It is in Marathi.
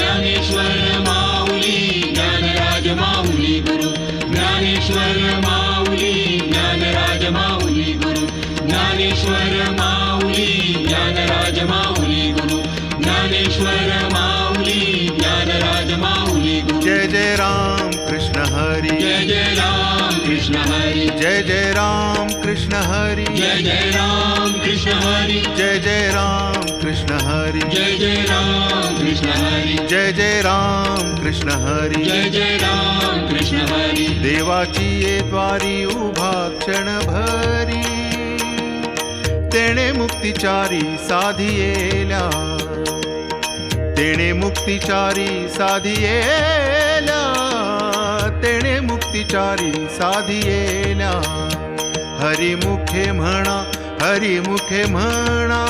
ज्ञानेश्वर माऊली ज्ञानराज माऊली गुरु ज्ञानेश्वर माऊली ज्ञानराज माऊली गुरु ज्ञानेश्वर माऊली ज्ञानराज माऊली गुरु ज्ञानेश्वर माऊली ज्ञानराज माऊली गुरु जय जय राम कृष्ण हरी जय जय राम कृष्ण हरी जय जय राम कृष्ण हरी जय जय राम कृष्ण हरी जय जय राम कृष्ण हरी जय जय राम कृष्ण हरी जय जय राम कृष्ण हरी जय जय राम कृष्ण हरी देवाची ये द्वारी उभा क्षण भरी तेणे मुक्तिचारी साधियेल्या तेणे मुक्तिचारी साधियेल्या तेणे मुक्तिचारी साधियेल्या हरिमुखे म्हणा हरिमुखे म्हणा